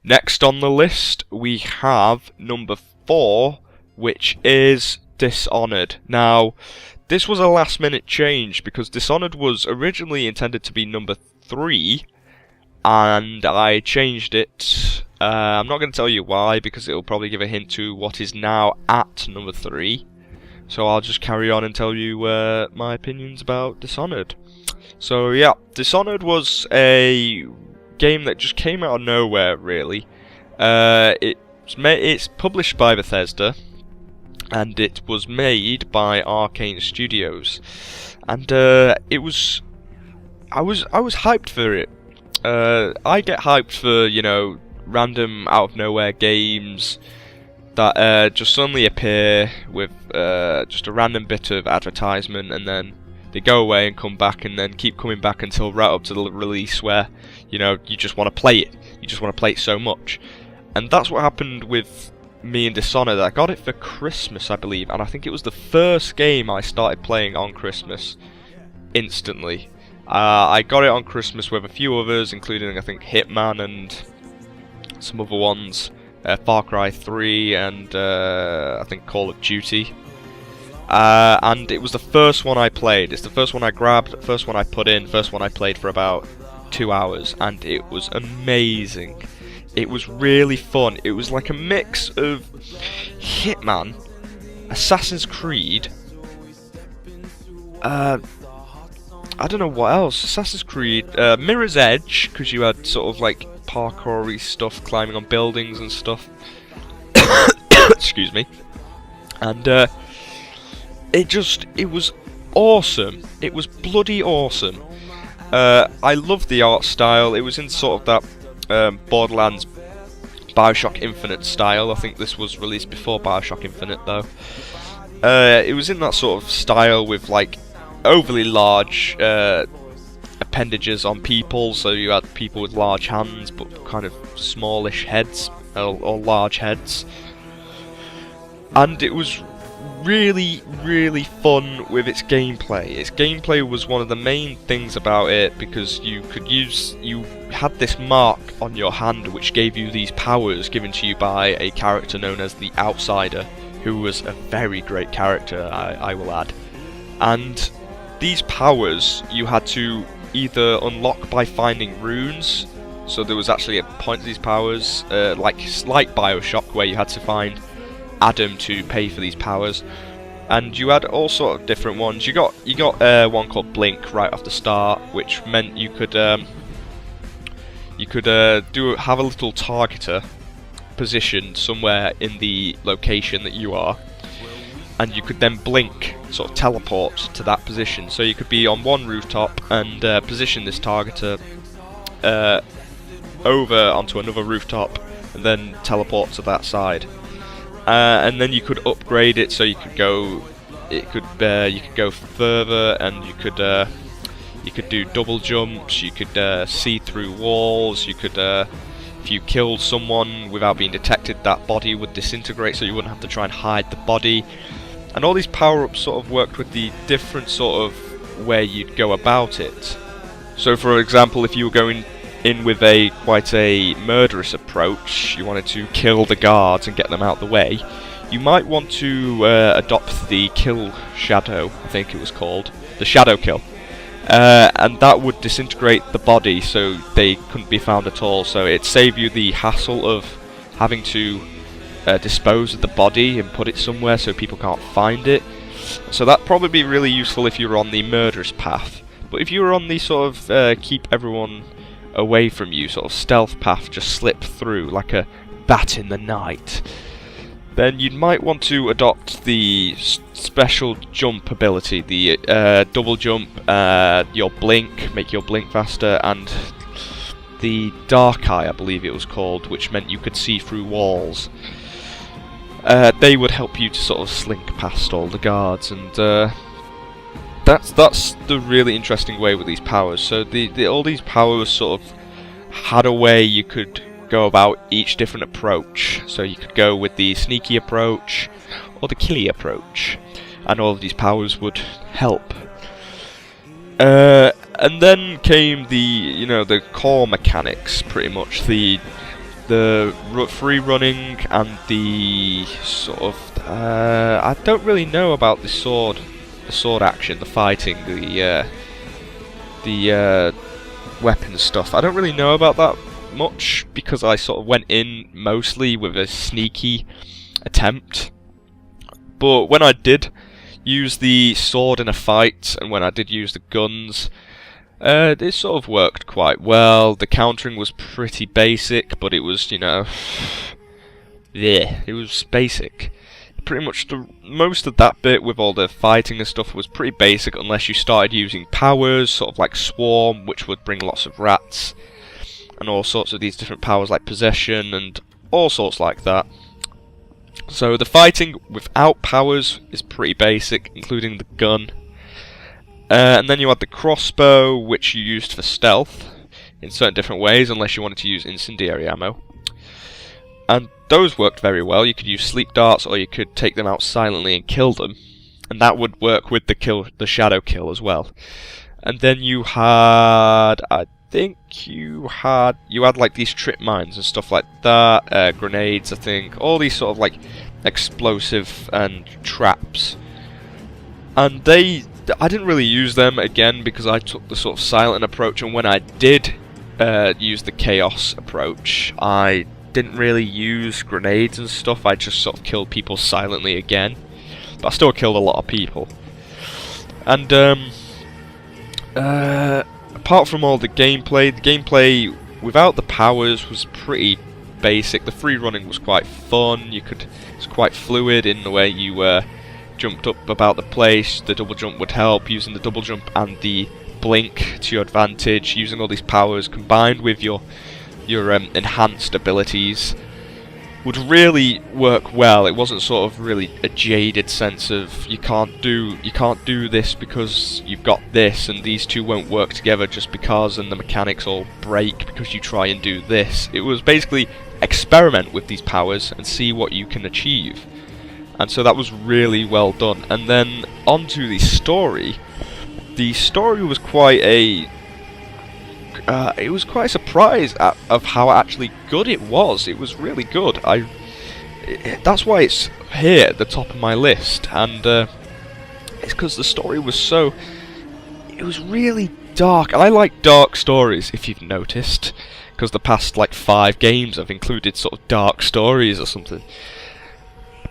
Next on the list, we have number 4, which is Dishonored. Now, this was a last minute change because Dishonored was originally intended to be number 3, and I changed it. I'm not going to tell you why, because it'll probably give a hint to what is now at number 3. So I'll just carry on and tell you my opinions about Dishonored. So yeah, Dishonored was a game that just came out of nowhere, really. It's published by Bethesda, and it was made by Arcane Studios, and I was hyped for it. I get hyped for, you know, random out of nowhere games that just suddenly appear with just a random bit of advertisement, and then they go away and come back and then keep coming back until right up to the release where, you know, you just want to play it. You just want to play it so much. And that's what happened with me and Dishonored. I got it for Christmas, I believe, and I think it was the first game I started playing on Christmas instantly. I got it on Christmas with a few others, including, I think, Hitman and some other ones, Far Cry 3 and I think Call of Duty. And it was the first one I played. It's the first one I grabbed, first one I put in, first one I played for about 2 hours, and it was amazing. It was really fun. It was like a mix of Hitman, Assassin's Creed, I don't know what else, Assassin's Creed, Mirror's Edge, because you had sort of like parkour-y stuff, climbing on buildings and stuff. Excuse me. And it was awesome. It was bloody awesome. I loved the art style. It was in sort of that Borderlands BioShock Infinite style. I think this was released before BioShock Infinite, though. It was in that sort of style with like overly large appendages on people, so you had people with large hands but kind of smallish heads, or large heads. And it was really, really fun with its gameplay. Its gameplay was one of the main things about it, because you had this mark on your hand which gave you these powers given to you by a character known as the Outsider, who was a very great character, I will add. And these powers you had to either unlock by finding runes, so there was actually a point to these powers, like BioShock, where you had to find Adam to pay for these powers, and you had all sort of different ones. You got one called Blink right off the start, which meant you could have a little targeter positioned somewhere in the location that you are, and you could then blink, sort of teleport to that position. So you could be on one rooftop and position this targeter over onto another rooftop, and then teleport to that side. And then you could upgrade it so you could go further, and you could do double jumps. You could see through walls. You could, if you killed someone without being detected, that body would disintegrate, so you wouldn't have to try and hide the body. And all these power-ups sort of worked with the different sort of way you'd go about it. So, for example, if you were going in with quite a murderous approach, you wanted to kill the guards and get them out of the way, you might want to adopt the kill shadow, I think it was called, the shadow kill, and that would disintegrate the body so they couldn't be found at all. So it saved you the hassle of having to dispose of the body and put it somewhere so people can't find it. So that'd probably be really useful if you were on the murderous path. But if you were on the sort of keep everyone away from you, sort of stealth path, just slip through like a bat in the night, then you might want to adopt the special jump ability, the double jump, your blink, make your blink faster, and the dark eye, I believe it was called, which meant you could see through walls. They would help you to sort of slink past all the guards, and that's the really interesting way with these powers. So all these powers sort of had a way you could go about each different approach. So you could go with the sneaky approach or the killy approach, and all of these powers would help. And then came the core mechanics, pretty much the the free running and the sort of I don't really know about the sword action, the fighting, the weapon stuff. I don't really know about that much because I sort of went in mostly with a sneaky attempt. But when I did use the sword in a fight and when I did use the guns, it sort of worked quite well. The countering was pretty basic, but it was, you know, yeah, it was basic. Pretty much most of that bit with all the fighting and stuff was pretty basic unless you started using powers, sort of like Swarm, which would bring lots of rats, and all sorts of these different powers like Possession and all sorts like that. So the fighting without powers is pretty basic, including the gun. And then you had the crossbow, which you used for stealth in certain different ways, unless you wanted to use incendiary ammo. And those worked very well. You could use sleep darts, or you could take them out silently and kill them, and that would work with the shadow kill as well. And then you had, I think you had like these trip mines and stuff like that, grenades, I think, all these sort of like explosive and traps. And I didn't really use them again because I took the sort of silent approach, and when I did use the chaos approach, I didn't really use grenades and stuff. I just sort of killed people silently again, but I still killed a lot of people. And apart from all the gameplay without the powers was pretty basic. The free running was quite fun. It's quite fluid in the way you jumped up about the place. The double jump would help, using the double jump and the blink to your advantage, using all these powers combined with your enhanced abilities would really work well. It wasn't sort of really a jaded sense of you can't do this because you've got this, and these two won't work together just because, and the mechanics all break because you try and do this. It was basically experiment with these powers and see what you can achieve. And so that was really well done. And then onto the story. The story was quite a it was quite a surprise of how actually good it was. It was really good. That's why it's here at the top of my list, and it's because the story was it was really dark, and I like dark stories, if you've noticed, because the past like 5 games have included sort of dark stories or something.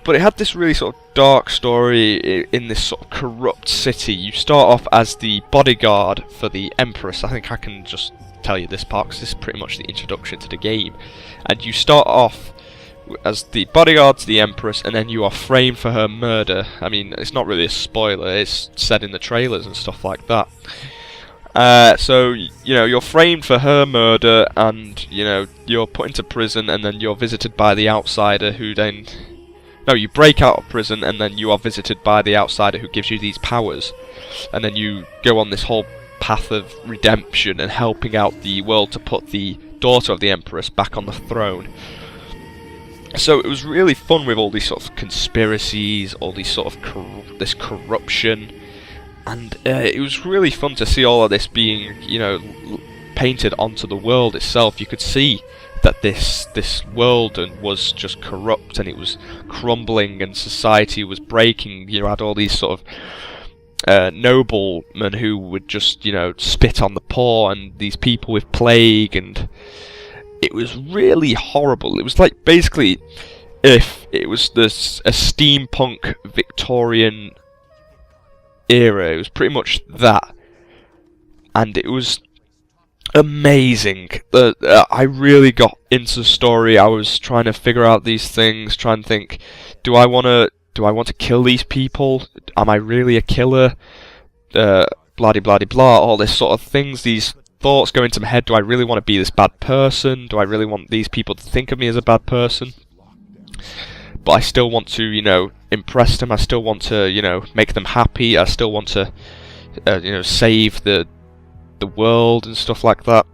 But it had this really sort of dark story in this sort of corrupt city. You start off as the bodyguard for the Empress. I think I can just tell you this part because this is pretty much the introduction to the game. And you start off as the bodyguard to the Empress, and then you are framed for her murder. I mean, it's not really a spoiler, it's said in the trailers and stuff like that. So, you know, you're framed for her murder, and, you know, you're put into prison, and then you're visited by the outsider who then... No, you break out of prison, and then you are visited by the outsider who gives you these powers. And then you go on this whole path of redemption and helping out the world to put the daughter of the Empress back on the throne. So it was really fun with all these sort of conspiracies, all these sort of this corruption. And it was really fun to see all of this being, you know, painted onto the world itself. You could see that this world was just corrupt, and it was crumbling, and society was breaking. You had all these sort of noblemen who would just, you know, spit on the poor, and these people with plague, and it was really horrible. It was like basically if it was a steampunk Victorian era. It was pretty much that, and it was amazing. I really got into the story. I was trying to figure out these things, trying to think, do I want to kill these people? Am I really a killer? Blah de blah de blah, all this sort of things, these thoughts go into my head. Do I really want to be this bad person? Do I really want these people to think of me as a bad person? But I still want to, you know, impress them. I still want to, you know, make them happy. I still want to, you know, save the world and stuff like that.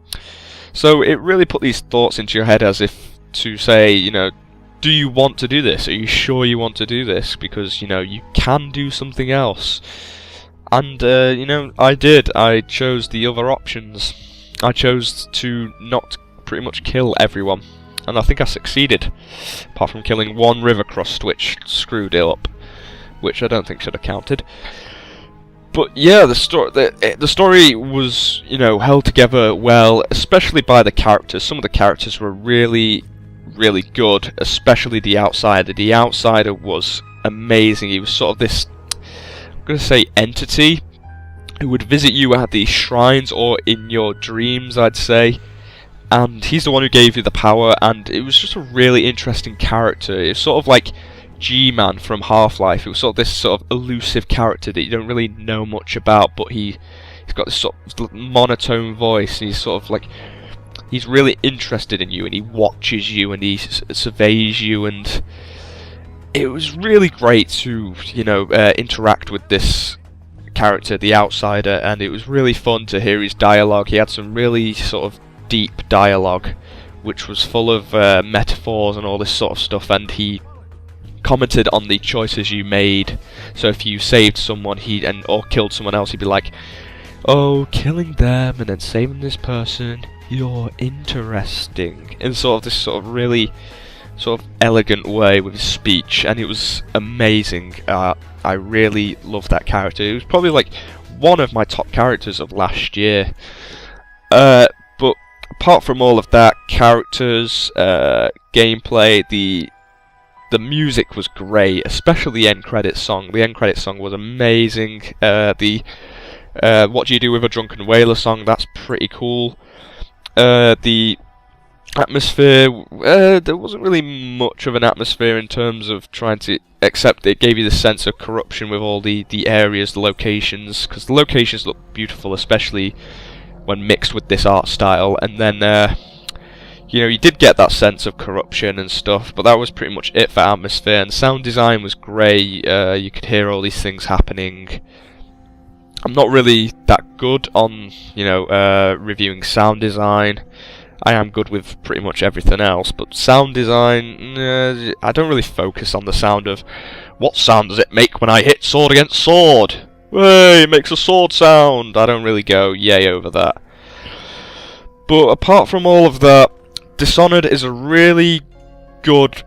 So it really put these thoughts into your head, as if to say, you know, do you want to do this? Are you sure you want to do this? Because, you know, you can do something else. And, you know, I did. I chose the other options. I chose to not pretty much kill everyone. and I think I succeeded, apart from killing one river crust, which screwed it up, which I don't think should have counted. But yeah, the story was, you know, held together well, especially by the characters. Some of the characters were really, really good, especially the Outsider. The Outsider was amazing. He was sort of this, I'm going to say, entity who would visit you at these shrines or in your dreams, I'd say. And he's the one who gave you the power, and it was just a really interesting character. It was sort of like G-Man from Half-Life. It was sort of this sort of elusive character that you don't really know much about, but he's got this sort of monotone voice, and he's sort of like, he's really interested in you, and he watches you, and he surveys you, and it was really great to, you know, interact with this character, the Outsider, and it was really fun to hear his dialogue. He had some really sort of deep dialogue, which was full of metaphors and all this sort of stuff, and he commented on the choices you made. So if you saved someone, or killed someone else, he'd be like, "Oh, killing them and then saving this person, you're interesting," in sort of this sort of really sort of elegant way with his speech, and it was amazing. I really loved that character. It was probably like one of my top characters of last year. But apart from all of that, characters, gameplay, the music was great, especially the end credits song. The end credits song was amazing. The What Do You Do With a Drunken Whaler song, that's pretty cool. The atmosphere, there wasn't really much of an atmosphere in terms of trying to, except it gave you the sense of corruption with all the areas, the locations, because the locations look beautiful, especially when mixed with this art style. And then you know, you did get that sense of corruption and stuff, but that was pretty much it for atmosphere. And sound design was great. You could hear all these things happening. I'm not really that good on, you know, reviewing sound design. I am good with pretty much everything else, but sound design, I don't really focus on the sound of, what sound does it make when I hit sword against sword? Hey, it makes a sword sound. I don't really go yay over that. But apart from all of that, Dishonored is a really good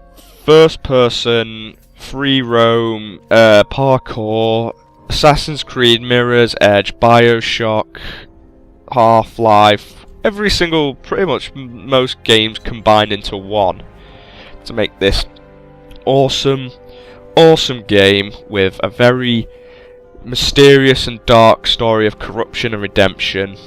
first-person, free roam, parkour, Assassin's Creed, Mirror's Edge, BioShock, Half-Life, every single, pretty much most games combined into one to make this awesome, awesome game with a very mysterious and dark story of corruption and redemption.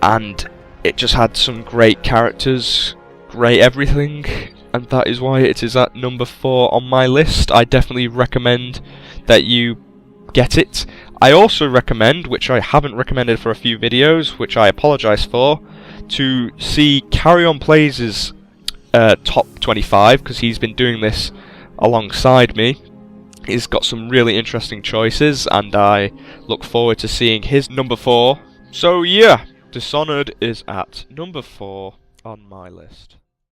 And it just had some great characters, great everything, and that is why it is at number 4 on my list. I definitely recommend that you get it. I also recommend, which I haven't recommended for a few videos, which I apologise for, to see Carry On Plays' top 25, because he's been doing this alongside me. He's got some really interesting choices, and I look forward to seeing his number 4. So yeah, Dishonored is at number 4 on my list.